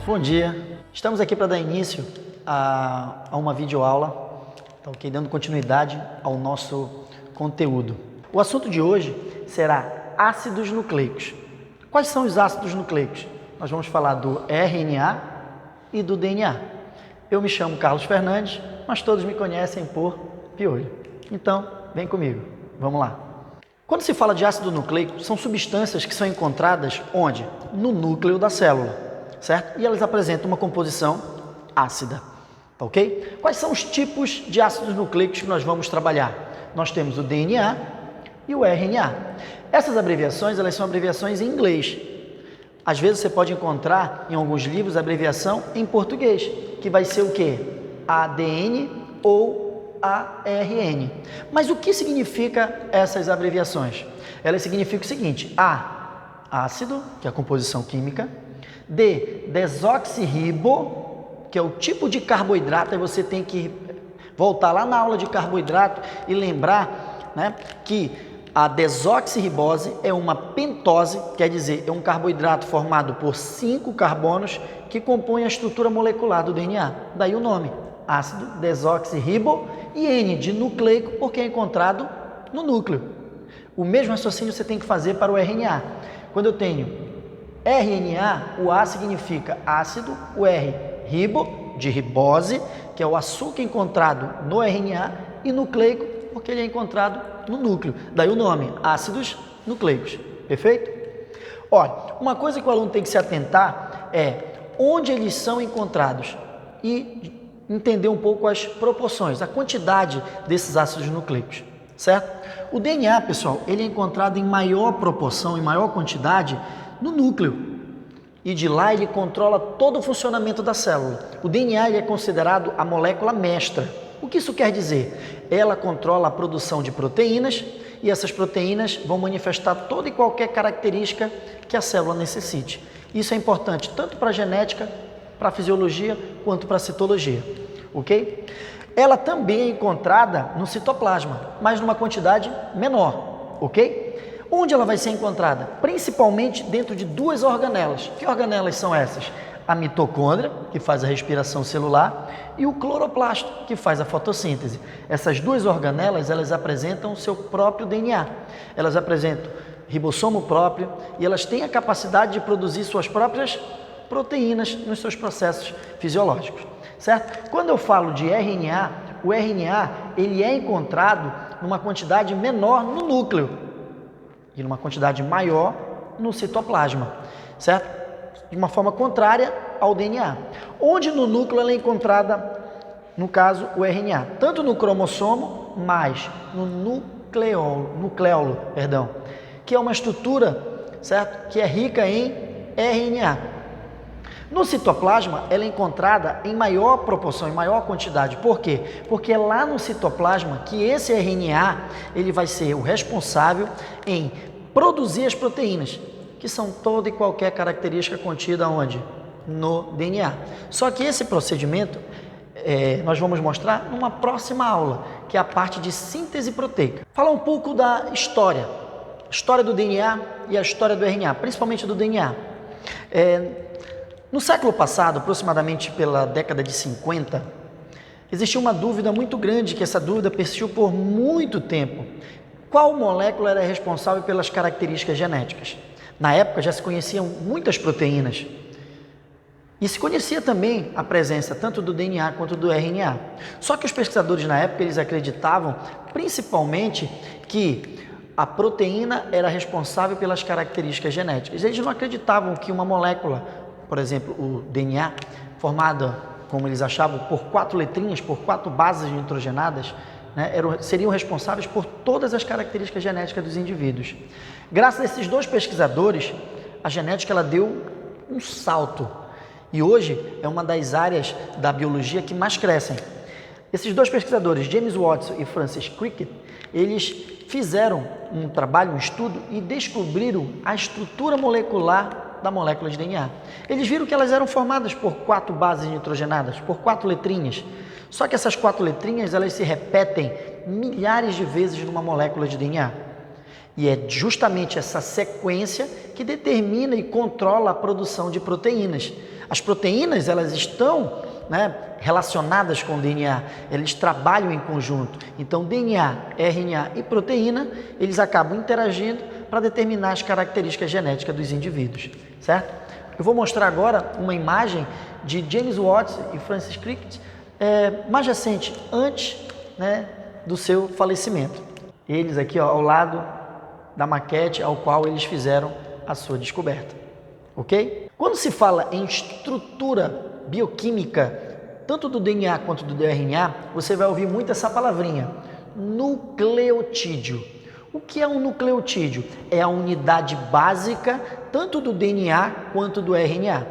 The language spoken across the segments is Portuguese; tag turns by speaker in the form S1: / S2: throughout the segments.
S1: Bom dia, estamos aqui para dar início a uma videoaula, tá ok? Dando continuidade ao nosso conteúdo. O assunto de hoje será ácidos nucleicos. Quais são os ácidos nucleicos? Nós vamos falar do RNA e do DNA. Eu me chamo Carlos Fernandes, mas todos me conhecem por Piolho. Então, vem comigo, vamos lá. Quando se fala de ácido nucleico, são substâncias que são encontradas onde? No núcleo da célula, certo? E elas apresentam uma composição ácida, tá ok? Quais são os tipos de ácidos nucleicos que nós vamos trabalhar? Nós temos o DNA e o RNA. Essas abreviações, elas são abreviações em inglês. Às vezes você pode encontrar em alguns livros a abreviação em português, que vai ser o quê? ADN ou ARN. Mas o que significa essas abreviações? Elas significam o seguinte: A, ácido, que é a composição química; D, desoxirribo, que é o tipo de carboidrato. Aí você tem que voltar lá na aula de carboidrato e lembrar, né, que a desoxirribose é uma pentose, quer dizer, é um carboidrato formado por 5 carbonos que compõem a estrutura molecular do DNA. Daí o nome, ácido desoxirribo, e N de nucleico, porque é encontrado no núcleo. O mesmo raciocínio você tem que fazer para o RNA. Quando eu tenho RNA, o A significa ácido, o R, ribo, de ribose, que é o açúcar encontrado no RNA, e nucleico, porque ele é encontrado no núcleo. Daí o nome, ácidos nucleicos. Perfeito? Olha, uma coisa que o aluno tem que se atentar é onde eles são encontrados e entender um pouco as proporções, a quantidade desses ácidos nucleicos, certo? O DNA, pessoal, ele é encontrado em maior proporção, em maior quantidade no núcleo. E de lá ele controla todo o funcionamento da célula. O DNA ele é considerado a molécula mestra. O que isso quer dizer? Ela controla a produção de proteínas e essas proteínas vão manifestar toda e qualquer característica que a célula necessite. Isso é importante tanto para a genética, para a fisiologia, quanto para a citologia, ok? Ela também é encontrada no citoplasma, mas numa quantidade menor, ok? Onde ela vai ser encontrada? Principalmente dentro de 2 organelas. Que organelas são essas? A mitocôndria, que faz a respiração celular, e o cloroplasto, que faz a fotossíntese. Essas 2 organelas, elas apresentam o seu próprio DNA. Elas apresentam ribossomo próprio e elas têm a capacidade de produzir suas próprias proteínas nos seus processos fisiológicos, certo? Quando eu falo de RNA, o RNA ele é encontrado numa quantidade menor no núcleo e numa quantidade maior no citoplasma, certo? De uma forma contrária ao DNA. Onde no núcleo ela é encontrada, no caso, o RNA? Tanto no cromossomo, mas no nucleolo, que é uma estrutura, certo? Que é rica em RNA. No citoplasma, ela é encontrada em maior proporção, em maior quantidade. Por quê? Porque é lá no citoplasma que esse RNA ele vai ser o responsável em produzir as proteínas, que são toda e qualquer característica contida onde? No DNA. Só que esse procedimento nós vamos mostrar numa próxima aula, que é a parte de síntese proteica. Falar um pouco da história do DNA e a história do RNA, principalmente do DNA. No século passado, aproximadamente pela década de 50, existia uma dúvida muito grande, que essa dúvida persistiu por muito tempo. Qual molécula era responsável pelas características genéticas? Na época já se conheciam muitas proteínas e se conhecia também a presença tanto do DNA quanto do RNA. Só que os pesquisadores na época eles acreditavam principalmente que a proteína era responsável pelas características genéticas. Eles não acreditavam que uma molécula, por exemplo, o DNA, formada, como eles achavam, por 4 letrinhas, por 4 bases nitrogenadas, né, seriam responsáveis por todas as características genéticas dos indivíduos. Graças a esses 2 pesquisadores, a genética ela deu um salto e hoje é uma das áreas da biologia que mais crescem. Esses 2 pesquisadores, James Watson e Francis Crick, eles fizeram um trabalho, um estudo e descobriram a estrutura molecular da molécula de DNA. Eles viram que elas eram formadas por 4 bases nitrogenadas, por 4 letrinhas. Só que essas 4 letrinhas, elas se repetem milhares de vezes numa molécula de DNA. E é justamente essa sequência que determina e controla a produção de proteínas. As proteínas, elas estão, né, relacionadas com o DNA, eles trabalham em conjunto. Então, DNA, RNA e proteína, eles acabam interagindo para determinar as características genéticas dos indivíduos, certo? Eu vou mostrar agora uma imagem de James Watts e Francis Crick, mais recente, antes, né, do seu falecimento. Eles aqui, ó, ao lado da maquete ao qual eles fizeram a sua descoberta, ok? Quando se fala em estrutura bioquímica, tanto do DNA quanto do RNA, você vai ouvir muito essa palavrinha, nucleotídeo. O que é um nucleotídeo? É a unidade básica tanto do DNA quanto do RNA.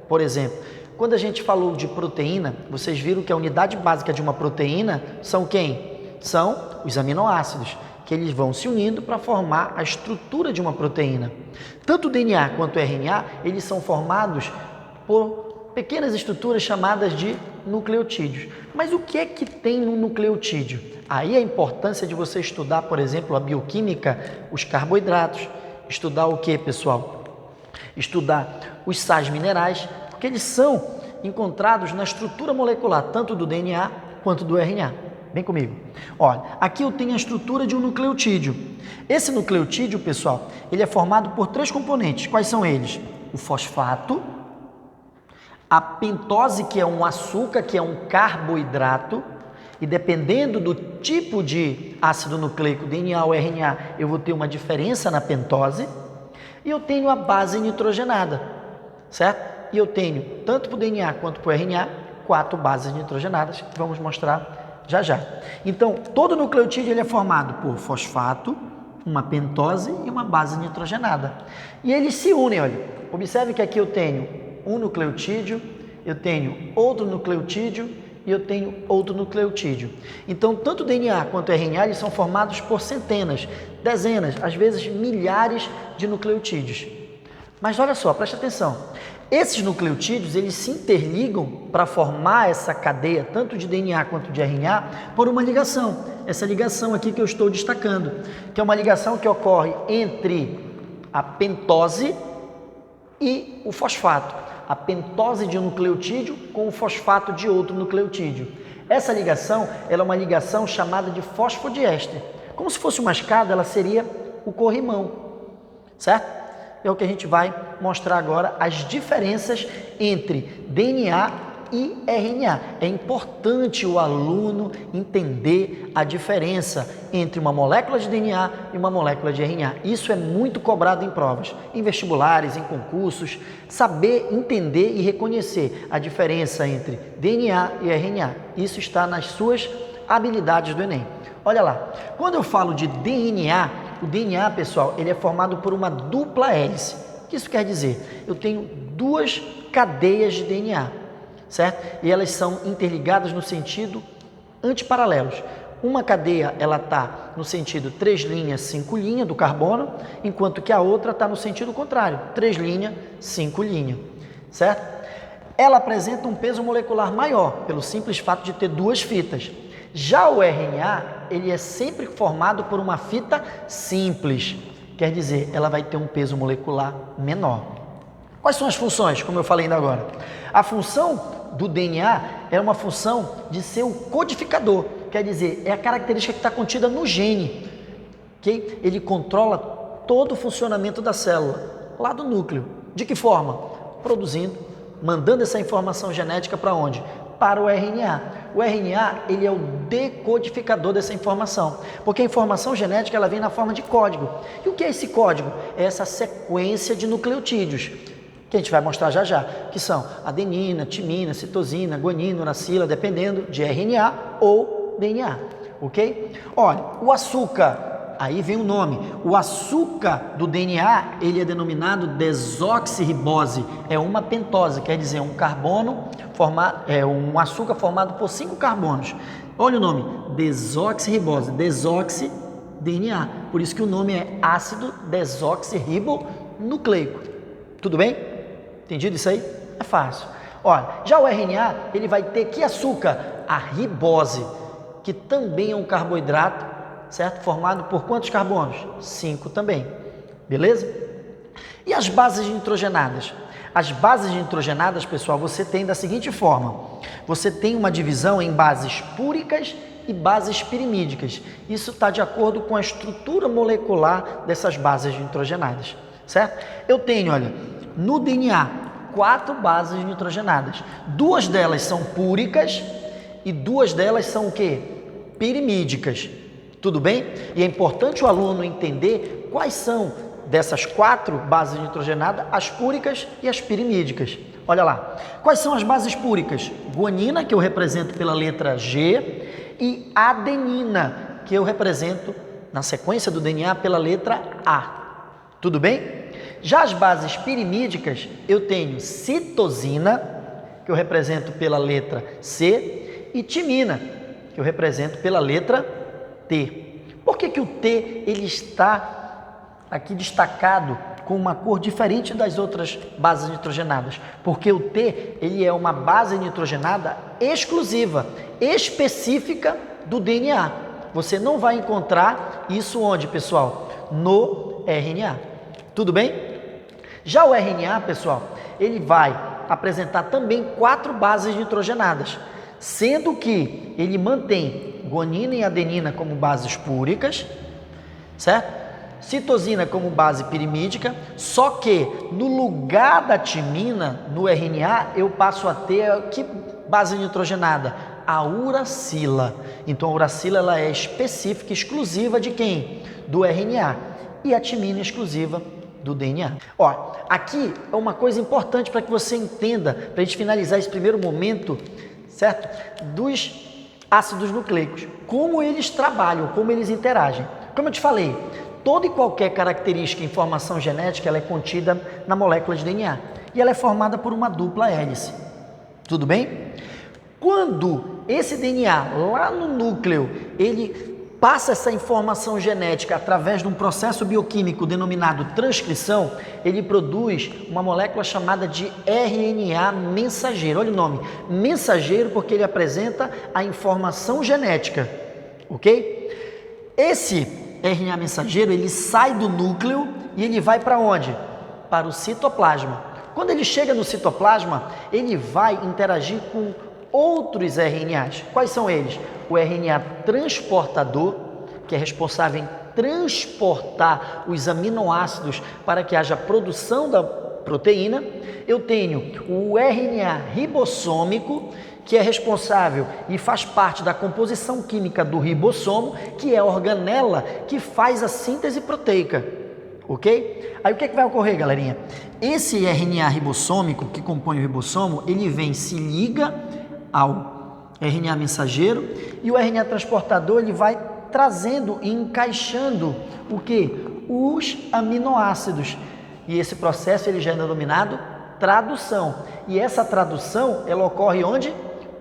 S1: Por exemplo, quando a gente falou de proteína, vocês viram que a unidade básica de uma proteína são quem? São os aminoácidos, que eles vão se unindo para formar a estrutura de uma proteína. Tanto o DNA quanto o RNA, eles são formados por pequenas estruturas chamadas de nucleotídeos. Mas o que é que tem no nucleotídeo? Aí a importância de você estudar, por exemplo, a bioquímica, os carboidratos, estudar o que, pessoal? Estudar os sais minerais, porque eles são encontrados na estrutura molecular, tanto do DNA quanto do RNA. Vem comigo. Olha, aqui eu tenho a estrutura de um nucleotídeo. Esse nucleotídeo, pessoal, ele é formado por 3 componentes. Quais são eles? O fosfato, a pentose, que é um açúcar, que é um carboidrato, e dependendo do tipo de ácido nucleico, DNA ou RNA, eu vou ter uma diferença na pentose, e eu tenho a base nitrogenada, certo? E eu tenho, tanto para o DNA quanto para o RNA, 4 bases nitrogenadas, que vamos mostrar já já. Então, todo nucleotídeo ele é formado por fosfato, uma pentose e uma base nitrogenada. E eles se unem, olha. Observe que aqui eu tenho um nucleotídeo, eu tenho outro nucleotídeo e eu tenho outro nucleotídeo. Então, tanto o DNA quanto o RNA eles são formados por centenas, dezenas, às vezes milhares de nucleotídeos. Mas olha só, preste atenção. Esses nucleotídeos, eles se interligam para formar essa cadeia, tanto de DNA quanto de RNA, por uma ligação. Essa ligação aqui que eu estou destacando, que é uma ligação que ocorre entre a pentose e o fosfato. A pentose de um nucleotídeo com o fosfato de outro nucleotídeo. Essa ligação, ela é uma ligação chamada de fosfodiéster. Como se fosse uma escada, ela seria o corrimão, certo? É o que a gente vai mostrar agora, as diferenças entre DNA e RNA. É importante o aluno entender a diferença entre uma molécula de DNA e uma molécula de RNA. Isso é muito cobrado em provas, em vestibulares, em concursos. Saber entender e reconhecer a diferença entre DNA e RNA. Isso está nas suas habilidades do Enem. Olha lá, quando eu falo de DNA, o DNA, pessoal, ele é formado por uma dupla hélice. O que isso quer dizer? Eu tenho 2 cadeias de DNA, certo? E elas são interligadas no sentido antiparalelos. Uma cadeia, ela está no sentido 3' 5' do carbono, enquanto que a outra está no sentido contrário, 3' 5', certo? Ela apresenta um peso molecular maior, pelo simples fato de ter 2 fitas. Já o RNA, ele é sempre formado por uma fita simples, quer dizer, ela vai ter um peso molecular menor. Quais são as funções, como eu falei ainda agora? A função do DNA é uma função de ser o codificador, quer dizer, é a característica que está contida no gene, ok? Ele controla todo o funcionamento da célula, lá do núcleo. De que forma? Produzindo, mandando essa informação genética para onde? Para o RNA. O RNA, ele é o decodificador dessa informação, porque a informação genética ela vem na forma de código. E o que é esse código? É essa sequência de nucleotídeos, que a gente vai mostrar já já, que são adenina, timina, citosina, guanina, uracila, dependendo de RNA ou DNA, ok? Olha, o açúcar, aí vem o nome, o açúcar do DNA, ele é denominado desoxirribose, é uma pentose, quer dizer, um carbono, um açúcar formado por 5 carbonos. Olha o nome, desoxirribose, desoxi-DNA, por isso que o nome é ácido desoxirribonucleico. Tudo bem? Entendido isso aí? É fácil. Olha, já o RNA, ele vai ter que açúcar? A ribose, que também é um carboidrato, certo? Formado por quantos carbonos? 5 também. Beleza? E as bases nitrogenadas? As bases nitrogenadas, pessoal, você tem da seguinte forma. Você tem uma divisão em bases púricas e bases pirimídicas. Isso está de acordo com a estrutura molecular dessas bases nitrogenadas, certo? Eu tenho, olha, no DNA, 4 bases nitrogenadas. 2 delas são púricas e 2 delas são o quê? Pirimídicas. Tudo bem? E é importante o aluno entender quais são dessas 4 bases nitrogenadas, as púricas e as pirimídicas. Olha lá. Quais são as bases púricas? Guanina, que eu represento pela letra G, e adenina, que eu represento na sequência do DNA pela letra A. Tudo bem? Já as bases pirimídicas, eu tenho citosina, que eu represento pela letra C, e timina, que eu represento pela letra T. Por que o T ele está aqui destacado com uma cor diferente das outras bases nitrogenadas? Porque o T ele é uma base nitrogenada exclusiva, específica do DNA. Você não vai encontrar isso onde, pessoal? No RNA. Tudo bem? Já o RNA, pessoal, ele vai apresentar também 4 bases nitrogenadas, sendo que ele mantém guanina e adenina como bases púricas, certo? Citosina como base pirimídica, só que no lugar da timina, no RNA, eu passo a ter que base nitrogenada? A uracila. Então a uracila ela é específica, exclusiva de quem? Do RNA. E a timina é exclusiva do DNA. Ó, aqui é uma coisa importante para que você entenda, para a gente finalizar esse primeiro momento, certo? Dos ácidos nucleicos, como eles trabalham, como eles interagem. Como eu te falei, toda e qualquer característica, informação genética, ela é contida na molécula de DNA e ela é formada por uma dupla hélice. Tudo bem? Quando esse DNA lá no núcleo, ele passa essa informação genética através de um processo bioquímico denominado transcrição, ele produz uma molécula chamada de RNA mensageiro. Olha o nome, mensageiro, porque ele apresenta a informação genética, ok? Esse RNA mensageiro, ele sai do núcleo e ele vai para onde? Para o citoplasma. Quando ele chega no citoplasma, ele vai interagir com outros RNAs. Quais são eles? O RNA transportador, que é responsável em transportar os aminoácidos para que haja produção da proteína. Eu tenho o RNA ribossômico, que é responsável e faz parte da composição química do ribossomo, que é a organela que faz a síntese proteica, ok? Aí o que vai ocorrer, galerinha? Esse RNA ribossômico, que compõe o ribossomo, ele vem, se liga ao RNA mensageiro e o RNA transportador ele vai trazendo e encaixando o que? Os aminoácidos. E esse processo ele já é denominado tradução. E essa tradução ela ocorre onde?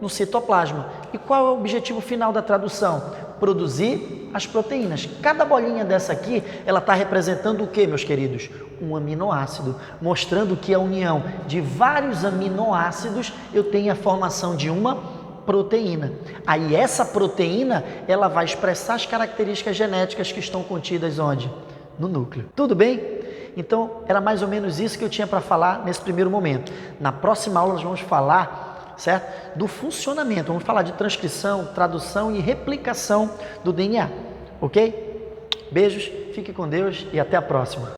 S1: No citoplasma. E qual é o objetivo final da tradução? Produzir as proteínas. Cada bolinha dessa aqui, ela está representando o que, meus queridos? Um aminoácido, mostrando que a união de vários aminoácidos eu tenho a formação de uma proteína. Aí essa proteína, ela vai expressar as características genéticas que estão contidas onde? No núcleo. Tudo bem? Então, era mais ou menos isso que eu tinha para falar nesse primeiro momento. Na próxima aula nós vamos falar, certo? Do funcionamento. Vamos falar de transcrição, tradução e replicação do DNA. Ok? Beijos, fique com Deus e até a próxima.